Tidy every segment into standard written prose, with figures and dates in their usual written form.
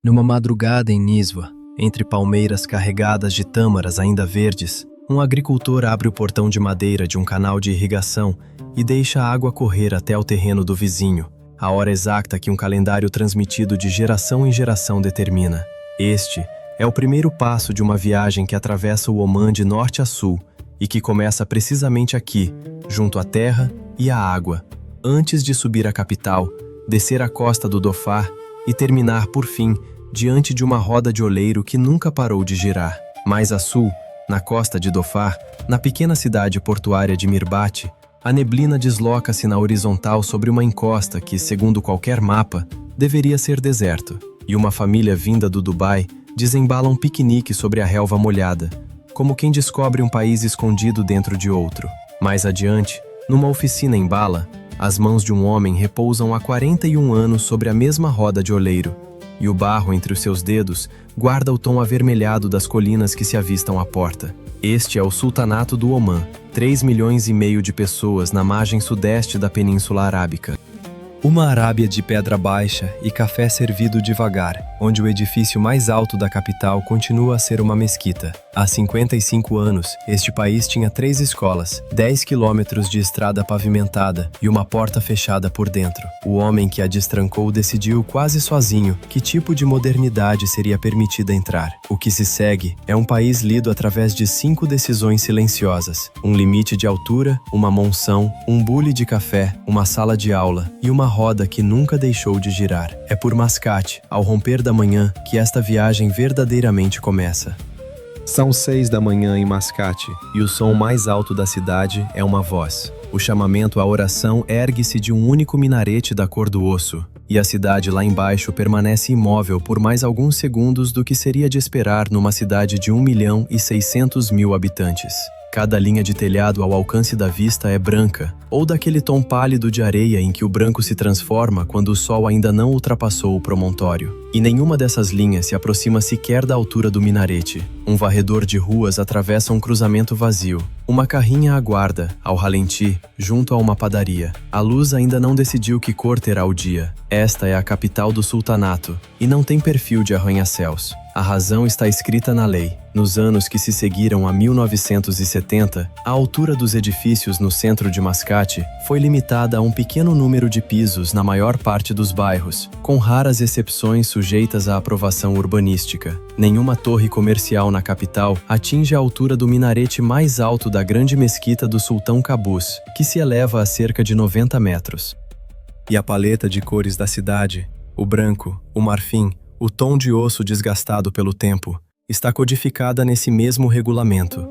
Numa madrugada em Niswa, entre palmeiras carregadas de tâmaras ainda verdes, um agricultor abre o portão de madeira de um canal de irrigação e deixa a água correr até o terreno do vizinho, a hora exata que um calendário transmitido de geração em geração determina. Este é o primeiro passo de uma viagem que atravessa o Omã de norte a sul e que começa precisamente aqui, junto à terra e à água, antes de subir à capital, descer a costa do Dhofar e terminar, por fim, diante de uma roda de oleiro que nunca parou de girar. Mais a sul, na costa de Dhofar, na pequena cidade portuária de Mirbati, a neblina desloca-se na horizontal sobre uma encosta que, segundo qualquer mapa, deveria ser deserto, e uma família vinda do Dubai desembala um piquenique sobre a relva molhada, como quem descobre um país escondido dentro de outro. Mais adiante, numa oficina em Bala, as mãos de um homem repousam há 41 anos sobre a mesma roda de oleiro, e o barro entre os seus dedos guarda o tom avermelhado das colinas que se avistam à porta. Este é o Sultanato do Omã, 3,5 milhões de pessoas na margem sudeste da Península Arábica. Uma Arábia de pedra baixa e café servido devagar, onde o edifício mais alto da capital continua a ser uma mesquita. Há 55 anos, este país tinha 3 escolas, 10 quilômetros de estrada pavimentada e uma porta fechada por dentro. O homem que a destrancou decidiu quase sozinho que tipo de modernidade seria permitida entrar. O que se segue é um país lido através de 5 decisões silenciosas: um limite de altura, uma monção, um bule de café, uma sala de aula e uma roda que nunca deixou de girar. É por Mascate, ao romper da manhã, que esta viagem verdadeiramente começa. São 6 da manhã em Mascate, e o som mais alto da cidade é uma voz. O chamamento à oração ergue-se de um único minarete da cor do osso, e a cidade lá embaixo permanece imóvel por mais alguns segundos do que seria de esperar numa cidade de 1.600.000 habitantes. Cada linha de telhado ao alcance da vista é branca, ou daquele tom pálido de areia em que o branco se transforma quando o sol ainda não ultrapassou o promontório. E nenhuma dessas linhas se aproxima sequer da altura do minarete. Um varredor de ruas atravessa um cruzamento vazio. Uma carrinha aguarda, ao ralenti, junto a uma padaria. A luz ainda não decidiu que cor terá o dia. Esta é a capital do sultanato, e não tem perfil de arranha-céus. A razão está escrita na lei. Nos anos que se seguiram a 1970, a altura dos edifícios no centro de Mascate foi limitada a um pequeno número de pisos na maior parte dos bairros, com raras exceções sujeitas à aprovação urbanística. Nenhuma torre comercial na capital atinge a altura do minarete mais alto da grande mesquita do Sultão Qaboos, que se eleva a cerca de 90 metros. E a paleta de cores da cidade, o branco, o marfim, o tom de osso desgastado pelo tempo, está codificada nesse mesmo regulamento.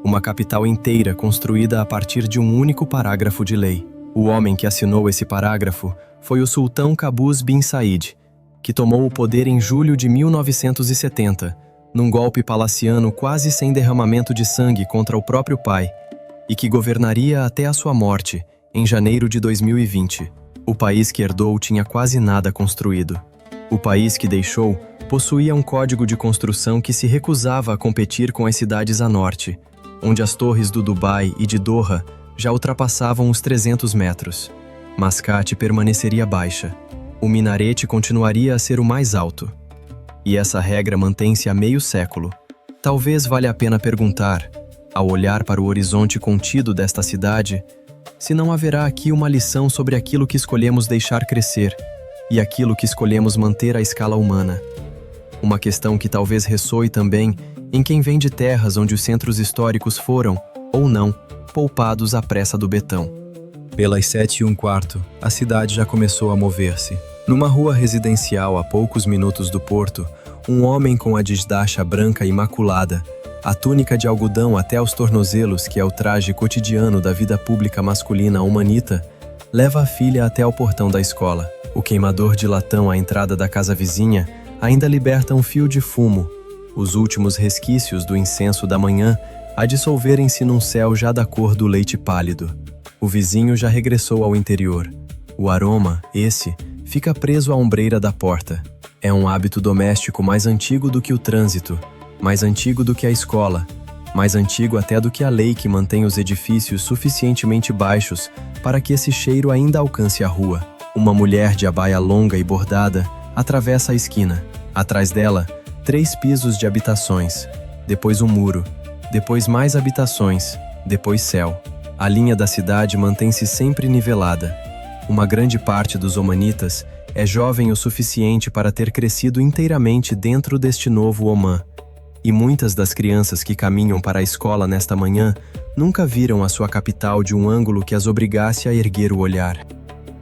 Uma capital inteira construída a partir de um único parágrafo de lei. O homem que assinou esse parágrafo foi o Sultão Qaboos bin Said, que tomou o poder em julho de 1970, num golpe palaciano quase sem derramamento de sangue contra o próprio pai, e que governaria até a sua morte, em janeiro de 2020. O país que herdou tinha quase nada construído. O país que deixou possuía um código de construção que se recusava a competir com as cidades a norte, onde as torres do Dubai e de Doha já ultrapassavam os 300 metros. Mascate permaneceria baixa. O minarete continuaria a ser o mais alto. E essa regra mantém-se há meio século. Talvez valha a pena perguntar, ao olhar para o horizonte contido desta cidade, se não haverá aqui uma lição sobre aquilo que escolhemos deixar crescer e aquilo que escolhemos manter à escala humana. Uma questão que talvez ressoe também em quem vem de terras onde os centros históricos foram, ou não, poupados à pressa do betão. Pelas 7h15, a cidade já começou a mover-se. Numa rua residencial a poucos minutos do porto, um homem com a desdacha branca imaculada, a túnica de algodão até aos tornozelos, que é o traje cotidiano da vida pública masculina humanita, leva a filha até ao portão da escola. O queimador de latão à entrada da casa vizinha ainda liberta um fio de fumo, os últimos resquícios do incenso da manhã a dissolverem-se num céu já da cor do leite pálido. O vizinho já regressou ao interior. O aroma, esse, fica preso à ombreira da porta. É um hábito doméstico mais antigo do que o trânsito, mais antigo do que a escola, mais antigo até do que a lei que mantém os edifícios suficientemente baixos para que esse cheiro ainda alcance a rua. Uma mulher de abaia longa e bordada atravessa a esquina. Atrás dela, 3 pisos de habitações, depois um muro, depois mais habitações, depois céu. A linha da cidade mantém-se sempre nivelada. Uma grande parte dos omanitas é jovem o suficiente para ter crescido inteiramente dentro deste novo Omã. E muitas das crianças que caminham para a escola nesta manhã nunca viram a sua capital de um ângulo que as obrigasse a erguer o olhar.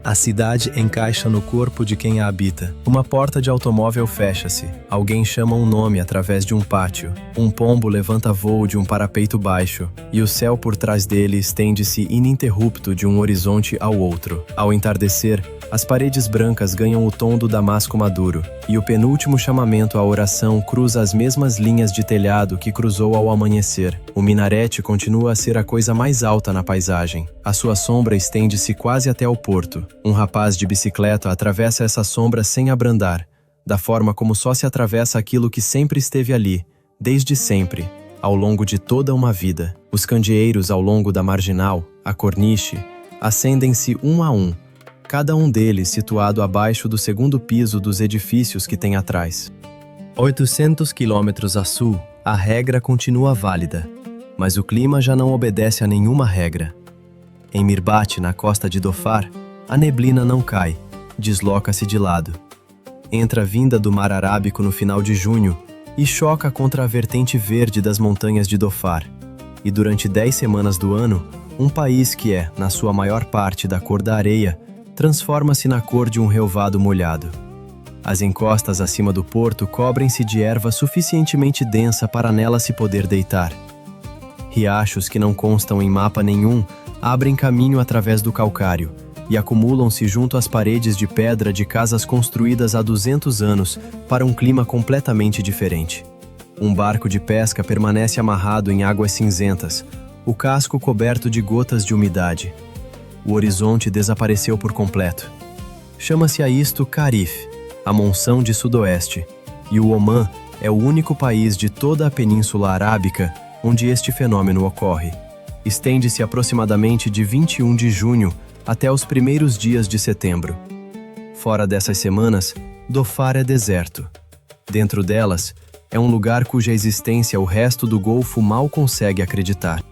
A cidade encaixa no corpo de quem a habita. Uma porta de automóvel fecha-se. Alguém chama um nome através de um pátio. Um pombo levanta voo de um parapeito baixo, e o céu por trás dele estende-se ininterrupto de um horizonte ao outro. Ao entardecer, as paredes brancas ganham o tom do damasco maduro, e o penúltimo chamamento à oração cruza as mesmas linhas de telhado que cruzou ao amanhecer. O minarete continua a ser a coisa mais alta na paisagem. A sua sombra estende-se quase até o porto. Um rapaz de bicicleta atravessa essa sombra sem abrandar, da forma como só se atravessa aquilo que sempre esteve ali, desde sempre, ao longo de toda uma vida. Os candeeiros ao longo da marginal, a corniche, acendem-se um a um, cada um deles situado abaixo do segundo piso dos edifícios que tem atrás. 800 quilômetros a sul, a regra continua válida, mas o clima já não obedece a nenhuma regra. Em Mirbati, na costa de Dhofar, a neblina não cai, desloca-se de lado. Entra vinda do mar Arábico no final de junho e choca contra a vertente verde das montanhas de Dhofar. E durante 10 semanas do ano, um país que é, na sua maior parte, da cor da areia, transforma-se na cor de um relvado molhado. As encostas acima do porto cobrem-se de erva suficientemente densa para nela se poder deitar. Riachos que não constam em mapa nenhum abrem caminho através do calcário e acumulam-se junto às paredes de pedra de casas construídas há 200 anos para um clima completamente diferente. Um barco de pesca permanece amarrado em águas cinzentas, o casco coberto de gotas de umidade. O horizonte desapareceu por completo. Chama-se a isto Karif, a monção de sudoeste, e o Omã é o único país de toda a Península Arábica onde este fenômeno ocorre. Estende-se aproximadamente de 21 de junho até os primeiros dias de setembro. Fora dessas semanas, Dhofar é deserto. Dentro delas, é um lugar cuja existência o resto do Golfo mal consegue acreditar.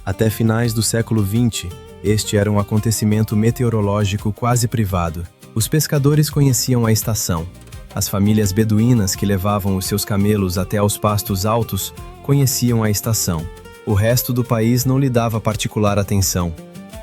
Até finais do século XX, este era um acontecimento meteorológico quase privado. Os pescadores conheciam a estação. As famílias beduínas que levavam os seus camelos até aos pastos altos conheciam a estação. O resto do país não lhe dava particular atenção,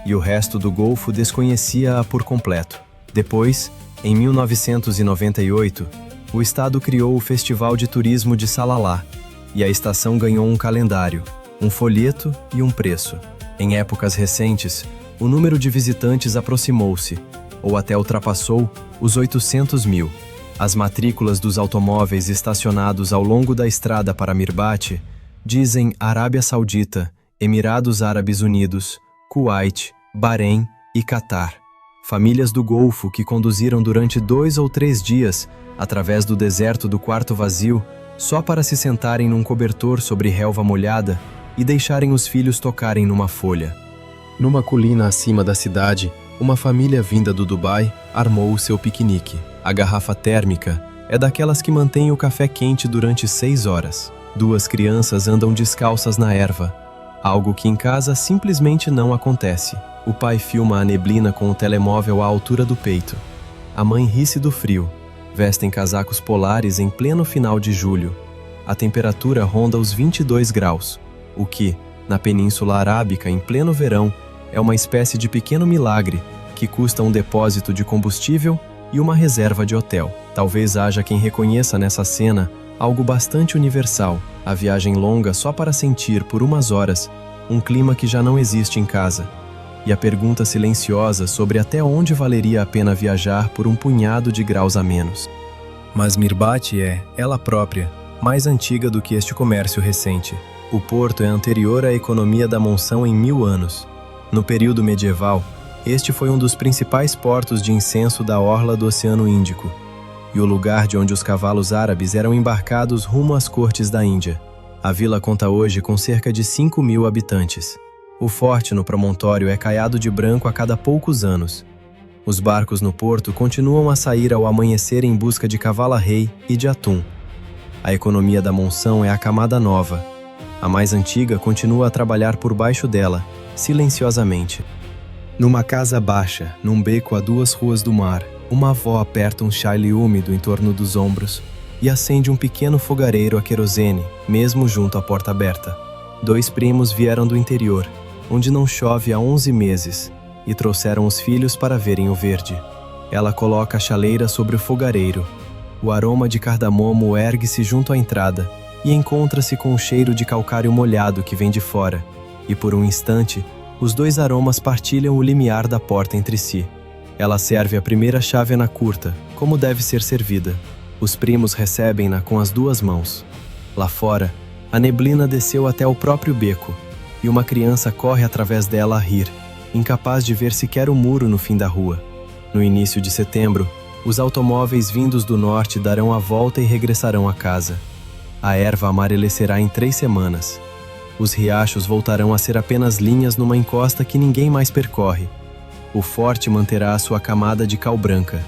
e o resto do Golfo desconhecia-a por completo. Depois, em 1998, o Estado criou o Festival de Turismo de Salalah, e a estação ganhou um calendário, um folheto e um preço. Em épocas recentes, o número de visitantes aproximou-se, ou até ultrapassou, os 800 mil. As matrículas dos automóveis estacionados ao longo da estrada para Mirbati dizem Arábia Saudita, Emirados Árabes Unidos, Kuwait, Bahrein e Catar. Famílias do Golfo que conduziram durante 2 ou 3 dias, através do deserto do quarto vazio, só para se sentarem num cobertor sobre relva molhada e deixarem os filhos tocarem numa folha. Numa colina acima da cidade, uma família vinda do Dubai armou o seu piquenique. A garrafa térmica é daquelas que mantém o café quente durante 6 horas. 2 crianças andam descalças na erva, algo que em casa simplesmente não acontece. O pai filma a neblina com o telemóvel à altura do peito. A mãe ri-se do frio. Vestem casacos polares em pleno final de julho. A temperatura ronda os 22 graus, o que, na Península Arábica, em pleno verão, é uma espécie de pequeno milagre que custa um depósito de combustível e uma reserva de hotel. Talvez haja quem reconheça nessa cena algo bastante universal, a viagem longa só para sentir, por umas horas, um clima que já não existe em casa, e a pergunta silenciosa sobre até onde valeria a pena viajar por um punhado de graus a menos. Mas Mirbati é, ela própria, mais antiga do que este comércio recente. O porto é anterior à economia da monção em 1000 anos. No período medieval, este foi um dos principais portos de incenso da orla do Oceano Índico, e o lugar de onde os cavalos árabes eram embarcados rumo às cortes da Índia. A vila conta hoje com cerca de 5.000 habitantes. O forte no promontório é caiado de branco a cada poucos anos. Os barcos no porto continuam a sair ao amanhecer em busca de cavala-rei e de atum. A economia da Monção é a camada nova. A mais antiga continua a trabalhar por baixo dela, silenciosamente. Numa casa baixa, num beco a 2 ruas do mar, uma avó aperta um chale úmido em torno dos ombros e acende um pequeno fogareiro a querosene, mesmo junto à porta aberta. 2 primos vieram do interior, onde não chove há 11 meses, e trouxeram os filhos para verem o verde. Ela coloca a chaleira sobre o fogareiro. O aroma de cardamomo ergue-se junto à entrada e encontra-se com o cheiro de calcário molhado que vem de fora, e por um instante, os 2 aromas partilham o limiar da porta entre si. Ela serve a primeira chávena curta, como deve ser servida. Os primos recebem-na com as 2 mãos. Lá fora, a neblina desceu até o próprio beco, e uma criança corre através dela a rir, incapaz de ver sequer o muro no fim da rua. No início de setembro, os automóveis vindos do norte darão a volta e regressarão a casa. A erva amarecerá em 3 semanas. Os riachos voltarão a ser apenas linhas numa encosta que ninguém mais percorre. O forte manterá a sua camada de cal branca.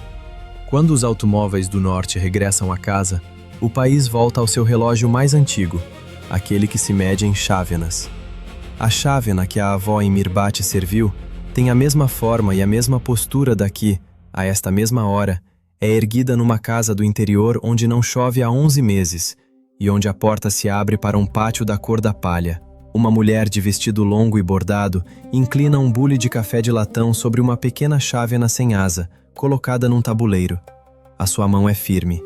Quando os automóveis do norte regressam a casa, o país volta ao seu relógio mais antigo, aquele que se mede em chávenas. A chávena que a avó em Mirbate serviu tem a mesma forma e a mesma postura da que, a esta mesma hora, é erguida numa casa do interior onde não chove há 11 meses e onde a porta se abre para um pátio da cor da palha. Uma mulher de vestido longo e bordado inclina um bule de café de latão sobre uma pequena chávena sem asa, colocada num tabuleiro. A sua mão é firme.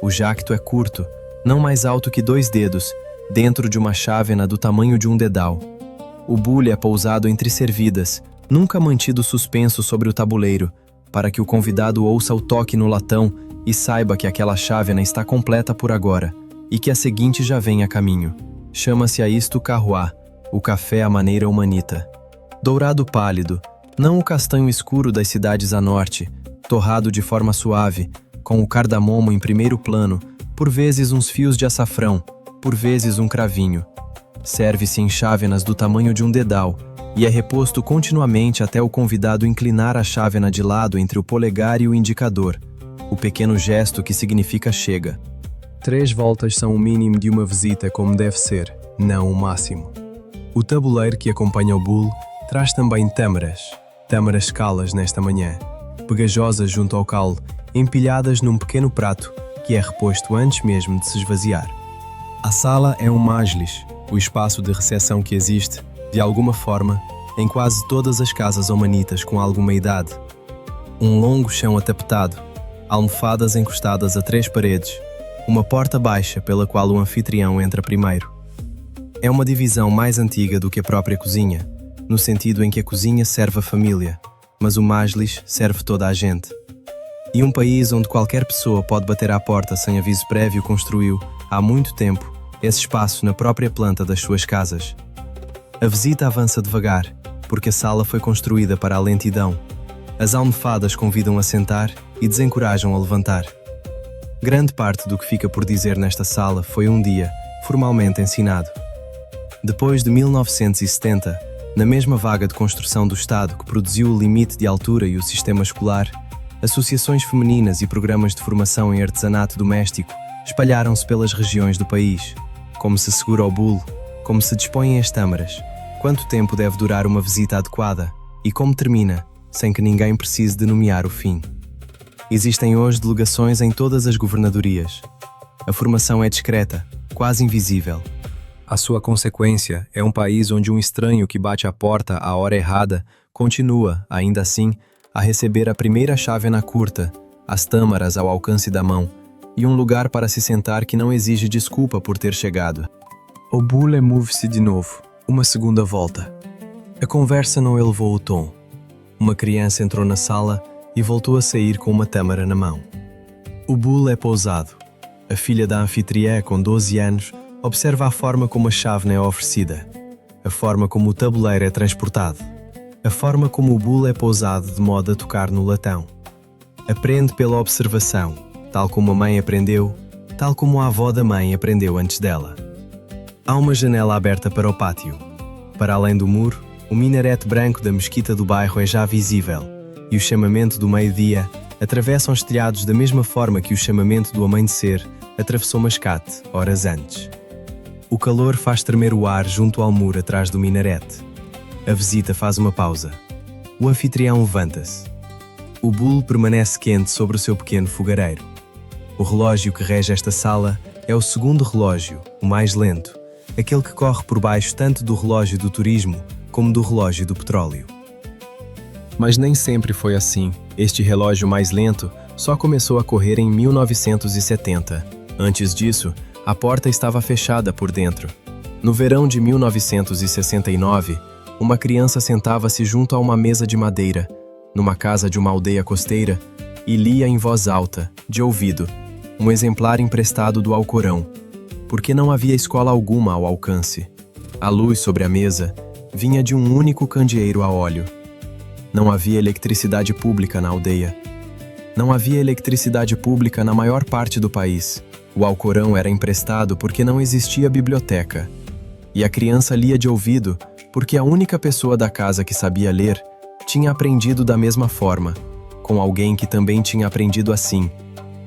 O jacto é curto, não mais alto que 2 dedos, dentro de uma chávena do tamanho de um dedal. O bule é pousado entre servidas, nunca mantido suspenso sobre o tabuleiro, para que o convidado ouça o toque no latão e saiba que aquela chávena está completa por agora, e que a seguinte já vem a caminho. Chama-se a isto carruá, o café à maneira humanita. Dourado pálido, não o castanho escuro das cidades a norte, torrado de forma suave, com o cardamomo em primeiro plano, por vezes uns fios de açafrão, por vezes um cravinho. Serve-se em chávenas do tamanho de um dedal e é reposto continuamente até o convidado inclinar a chávena de lado entre o polegar e o indicador, o pequeno gesto que significa chega. 3 voltas são o mínimo de uma visita como deve ser, não o máximo. O tabuleiro que acompanha o bule traz também tâmaras calas nesta manhã, pegajosas junto ao caule, empilhadas num pequeno prato que é reposto antes mesmo de se esvaziar. A sala é um majlis, o espaço de recepção que existe, de alguma forma, em quase todas as casas omanitas com alguma idade. Um longo chão atapetado, almofadas encostadas a 3 paredes, uma porta baixa pela qual o anfitrião entra primeiro. É uma divisão mais antiga do que a própria cozinha, no sentido em que a cozinha serve a família, mas o majlis serve toda a gente. E um país onde qualquer pessoa pode bater à porta sem aviso prévio construiu, há muito tempo, esse espaço na própria planta das suas casas. A visita avança devagar, porque a sala foi construída para a lentidão. As almofadas convidam a sentar e desencorajam a levantar. Grande parte do que fica por dizer nesta sala foi um dia, formalmente ensinado. Depois de 1970, na mesma vaga de construção do Estado que produziu o limite de altura e o sistema escolar, associações femininas e programas de formação em artesanato doméstico espalharam-se pelas regiões do país. Como se segura o bule, como se dispõem as tâmaras, quanto tempo deve durar uma visita adequada e como termina, sem que ninguém precise de nomear o fim. Existem hoje delegações em todas as governadorias. A formação é discreta, quase invisível. A sua consequência é um país onde um estranho que bate à porta à hora errada continua, ainda assim, a receber a primeira chávena curta, as tâmaras ao alcance da mão, e um lugar para se sentar que não exige desculpa por ter chegado. O bule move-se de novo, uma segunda volta. A conversa não elevou o tom. Uma criança entrou na sala e voltou a sair com uma tâmara na mão. O bule é pousado. A filha da anfitriã, com 12 anos, observa a forma como a chávena é oferecida, a forma como o tabuleiro é transportado, a forma como o bule é pousado de modo a tocar no latão. Aprende pela observação, tal como a mãe aprendeu, tal como a avó da mãe aprendeu antes dela. Há uma janela aberta para o pátio. Para além do muro, o minarete branco da mesquita do bairro é já visível, e o chamamento do meio-dia atravessam os telhados da mesma forma que o chamamento do amanhecer atravessou Mascate, horas antes. O calor faz tremer o ar junto ao muro atrás do minarete. A visita faz uma pausa. O anfitrião levanta-se. O bolo permanece quente sobre o seu pequeno fogareiro. O relógio que rege esta sala é o segundo relógio, o mais lento, aquele que corre por baixo tanto do relógio do turismo como do relógio do petróleo. Mas nem sempre foi assim. Este relógio mais lento só começou a correr em 1970. Antes disso, a porta estava fechada por dentro. No verão de 1969, uma criança sentava-se junto a uma mesa de madeira, numa casa de uma aldeia costeira, e lia em voz alta, de ouvido, um exemplar emprestado do Alcorão, porque não havia escola alguma ao alcance. A luz sobre a mesa vinha de um único candeeiro a óleo. Não havia eletricidade pública na aldeia. Não havia eletricidade pública na maior parte do país. O Alcorão era emprestado porque não existia biblioteca. E a criança lia de ouvido porque a única pessoa da casa que sabia ler tinha aprendido da mesma forma, com alguém que também tinha aprendido assim,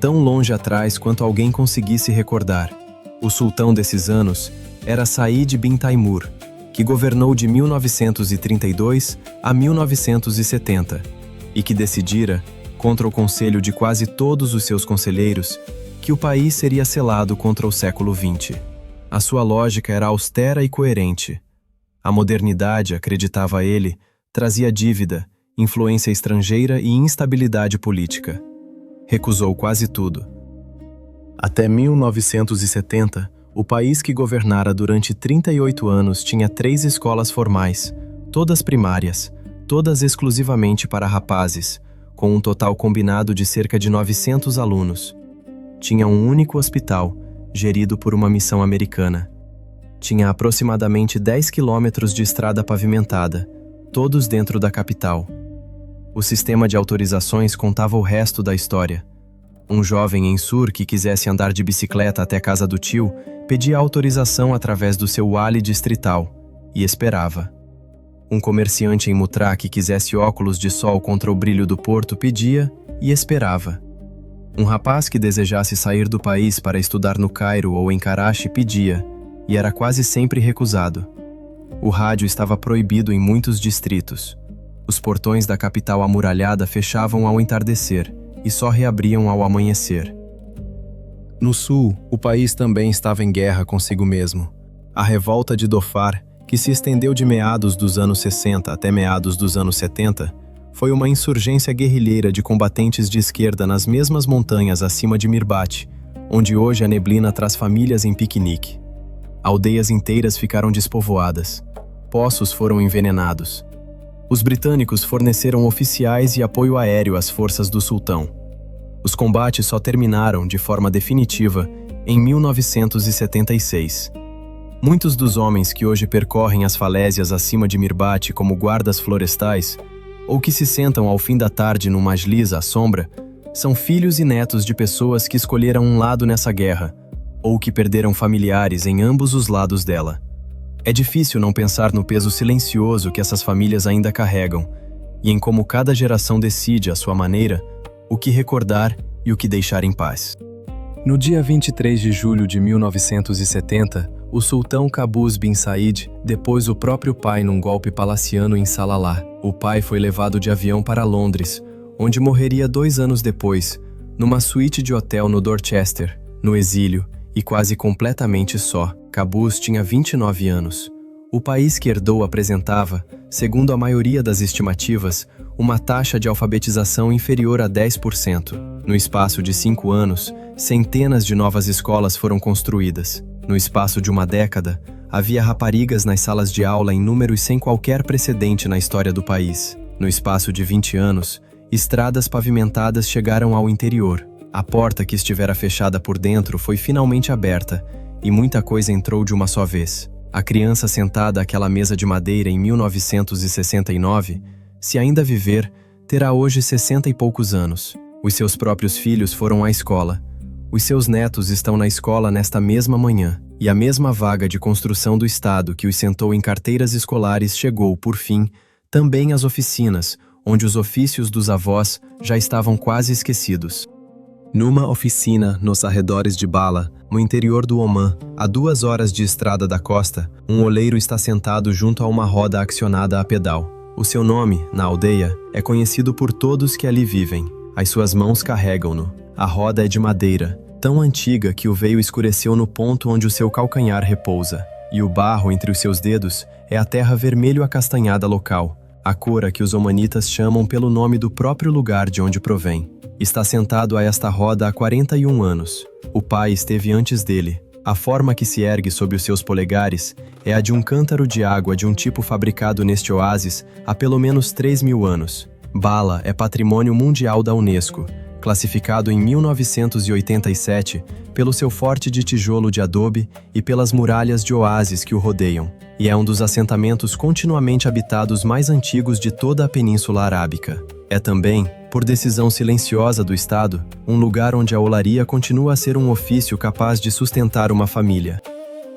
tão longe atrás quanto alguém conseguisse recordar. O sultão desses anos era Said bin Taimur, que governou de 1932 a 1970 e que decidira, contra o conselho de quase todos os seus conselheiros, que o país seria selado contra o século XX. A sua lógica era austera e coerente. A modernidade, acreditava ele, trazia dívida, influência estrangeira e instabilidade política. Recusou quase tudo. Até 1970, o país que governara durante 38 anos tinha 3 escolas formais, todas primárias, todas exclusivamente para rapazes, com um total combinado de cerca de 900 alunos. Tinha um único hospital, gerido por uma missão americana. Tinha aproximadamente 10 quilômetros de estrada pavimentada, todos dentro da capital. O sistema de autorizações contava o resto da história. Um jovem em Sur que quisesse andar de bicicleta até a casa do tio, pedia autorização através do seu wali distrital, e esperava. Um comerciante em Mutrá que quisesse óculos de sol contra o brilho do porto pedia e esperava. Um rapaz que desejasse sair do país para estudar no Cairo ou em Karachi pedia, e era quase sempre recusado. O rádio estava proibido em muitos distritos. Os portões da capital amuralhada fechavam ao entardecer e só reabriam ao amanhecer. No sul, o país também estava em guerra consigo mesmo. A revolta de Dhofar, que se estendeu de meados dos anos 60 até meados dos anos 70, foi uma insurgência guerrilheira de combatentes de esquerda nas mesmas montanhas acima de Mirbati, onde hoje a neblina traz famílias em piquenique. Aldeias inteiras ficaram despovoadas. Poços foram envenenados. Os britânicos forneceram oficiais e apoio aéreo às forças do sultão. Os combates só terminaram, de forma definitiva, em 1976. Muitos dos homens que hoje percorrem as falésias acima de Mirbati como guardas florestais, ou que se sentam ao fim da tarde no majlis à sombra, são filhos e netos de pessoas que escolheram um lado nessa guerra, ou que perderam familiares em ambos os lados dela. É difícil não pensar no peso silencioso que essas famílias ainda carregam, e em como cada geração decide, à sua maneira, o que recordar e o que deixar em paz. No dia 23 de julho de 1970, o sultão Qaboos bin Said depôs o próprio pai num golpe palaciano em Salalah. O pai foi levado de avião para Londres, onde morreria 2 anos depois, numa suíte de hotel no Dorchester, no exílio, e quase completamente só. Qaboos tinha 29 anos. O país que herdou apresentava, segundo a maioria das estimativas, uma taxa de alfabetização inferior a 10%. No espaço de 5 anos, centenas de novas escolas foram construídas. No espaço de uma década, havia raparigas nas salas de aula em números sem qualquer precedente na história do país. No espaço de 20 anos, estradas pavimentadas chegaram ao interior. A porta que estivera fechada por dentro foi finalmente aberta, e muita coisa entrou de uma só vez. A criança sentada àquela mesa de madeira em 1969, se ainda viver, terá hoje 60 e poucos anos. Os seus próprios filhos foram à escola. Os seus netos estão na escola nesta mesma manhã, e a mesma vaga de construção do Estado que os sentou em carteiras escolares chegou, por fim, também às oficinas, onde os ofícios dos avós já estavam quase esquecidos. Numa oficina nos arredores de Bala, no interior do Omã, a 2 horas de estrada da costa, um oleiro está sentado junto a uma roda acionada a pedal. O seu nome, na aldeia, é conhecido por todos que ali vivem. As suas mãos carregam-no. A roda é de madeira, tão antiga que o veio escureceu no ponto onde o seu calcanhar repousa, e o barro entre os seus dedos é a terra vermelho acastanhada local, a cor a que os omanitas chamam pelo nome do próprio lugar de onde provém. Está sentado a esta roda há 41 anos. O pai esteve antes dele. A forma que se ergue sob os seus polegares é a de um cântaro de água de um tipo fabricado neste oásis há pelo menos 3.000 anos. Bala é patrimônio mundial da Unesco, classificado em 1987 pelo seu forte de tijolo de adobe e pelas muralhas de oásis que o rodeiam, e é um dos assentamentos continuamente habitados mais antigos de toda a Península Arábica. É também, por decisão silenciosa do Estado, um lugar onde a olaria continua a ser um ofício capaz de sustentar uma família.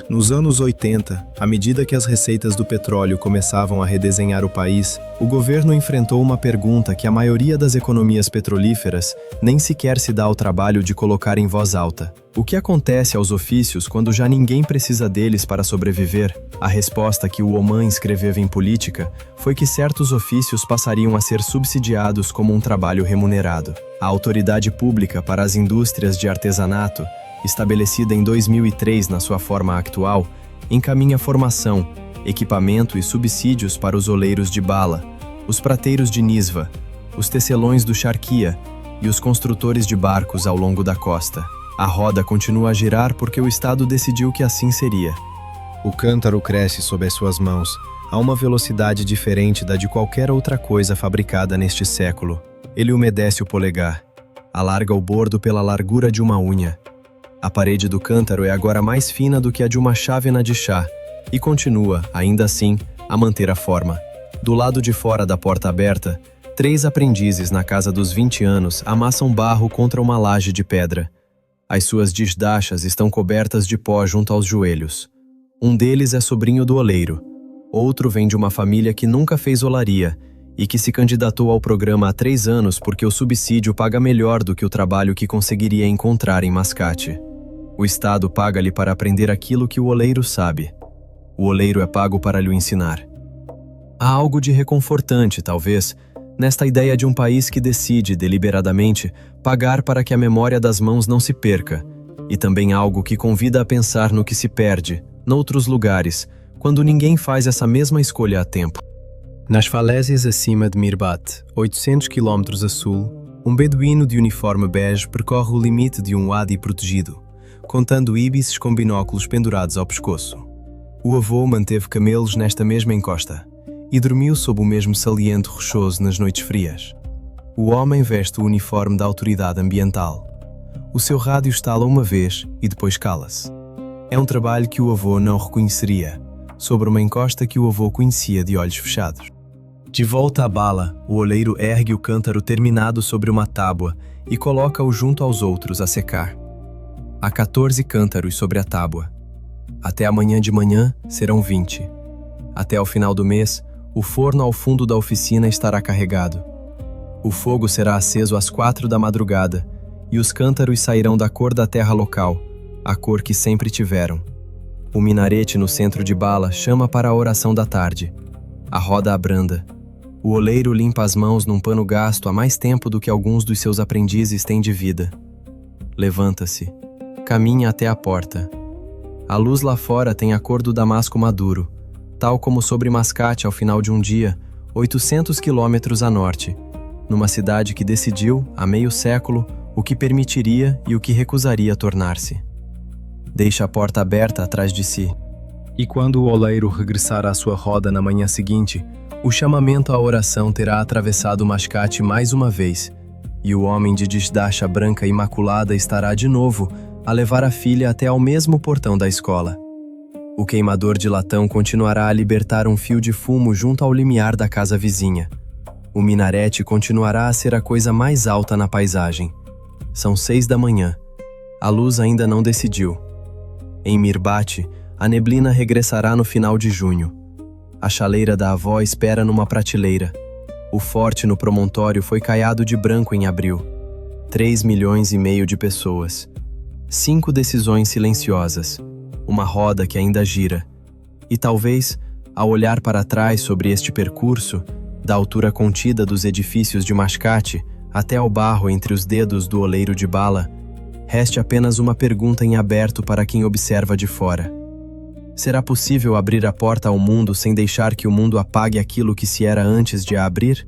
Nos anos 80, à medida que as receitas do petróleo começavam a redesenhar o país, o governo enfrentou uma pergunta que a maioria das economias petrolíferas nem sequer se dá ao trabalho de colocar em voz alta. O que acontece aos ofícios quando já ninguém precisa deles para sobreviver? A resposta que o Omã escreveu em política foi que certos ofícios passariam a ser subsidiados como um trabalho remunerado. A autoridade pública para as indústrias de artesanato, estabelecida em 2003 na sua forma atual, encaminha formação, equipamento e subsídios para os oleiros de Bala, os prateiros de Nisva, os tecelões do Charquia e os construtores de barcos ao longo da costa. A roda continua a girar porque o Estado decidiu que assim seria. O cântaro cresce sob as suas mãos, a uma velocidade diferente da de qualquer outra coisa fabricada neste século. Ele umedece o polegar, alarga o bordo pela largura de uma unha. A parede do cântaro é agora mais fina do que a de uma chávena de chá e continua, ainda assim, a manter a forma. Do lado de fora da porta aberta, 3 aprendizes na casa dos 20 anos amassam barro contra uma laje de pedra. As suas desdachas estão cobertas de pó junto aos joelhos. Um deles é sobrinho do oleiro. Outro vem de uma família que nunca fez olaria e que se candidatou ao programa há 3 anos porque o subsídio paga melhor do que o trabalho que conseguiria encontrar em Mascate. O Estado paga-lhe para aprender aquilo que o oleiro sabe. O oleiro é pago para lhe ensinar. Há algo de reconfortante, talvez, nesta ideia de um país que decide, deliberadamente, pagar para que a memória das mãos não se perca, e também algo que convida a pensar no que se perde, noutros lugares, quando ninguém faz essa mesma escolha a tempo. Nas falésias acima de Mirbat, 800 km a sul, um beduíno de uniforme bege percorre o limite de um wadi protegido, contando íbices com binóculos pendurados ao pescoço. O avô manteve camelos nesta mesma encosta e dormiu sob o mesmo saliente rochoso nas noites frias. O homem veste o uniforme da autoridade ambiental. O seu rádio estala uma vez e depois cala-se. É um trabalho que o avô não reconheceria, sobre uma encosta que o avô conhecia de olhos fechados. De volta à Bala, o oleiro ergue o cântaro terminado sobre uma tábua e coloca-o junto aos outros a secar. Há 14 cântaros sobre a tábua. Até amanhã de manhã serão 20. Até ao final do mês, o forno ao fundo da oficina estará carregado. O fogo será aceso às 4 da madrugada e os cântaros sairão da cor da terra local, a cor que sempre tiveram. O minarete no centro de Bala chama para a oração da tarde. A roda abranda. O oleiro limpa as mãos num pano gasto há mais tempo do que alguns dos seus aprendizes têm de vida. Levanta-se. Caminha até a porta. A luz lá fora tem a cor do damasco maduro, tal como sobre Mascate ao final de um dia, 800 quilômetros a norte, numa cidade que decidiu, há meio século, o que permitiria e o que recusaria tornar-se. Deixa a porta aberta atrás de si. E quando o oleiro regressar à sua roda na manhã seguinte, o chamamento à oração terá atravessado Mascate mais uma vez, e o homem de desdacha branca imaculada estará de novo a levar a filha até ao mesmo portão da escola. O queimador de latão continuará a libertar um fio de fumo junto ao limiar da casa vizinha. O minarete continuará a ser a coisa mais alta na paisagem. São 6 da manhã. A luz ainda não decidiu. Em Mirbat, a neblina regressará no final de junho. A chaleira da avó espera numa prateleira. O forte no promontório foi caiado de branco em abril. 3,5 milhões de pessoas. 5 decisões silenciosas. Uma roda que ainda gira. E talvez, ao olhar para trás sobre este percurso, da altura contida dos edifícios de Mascate até ao barro entre os dedos do oleiro de bala, reste apenas uma pergunta em aberto para quem observa de fora. Será possível abrir a porta ao mundo sem deixar que o mundo apague aquilo que se era antes de a abrir?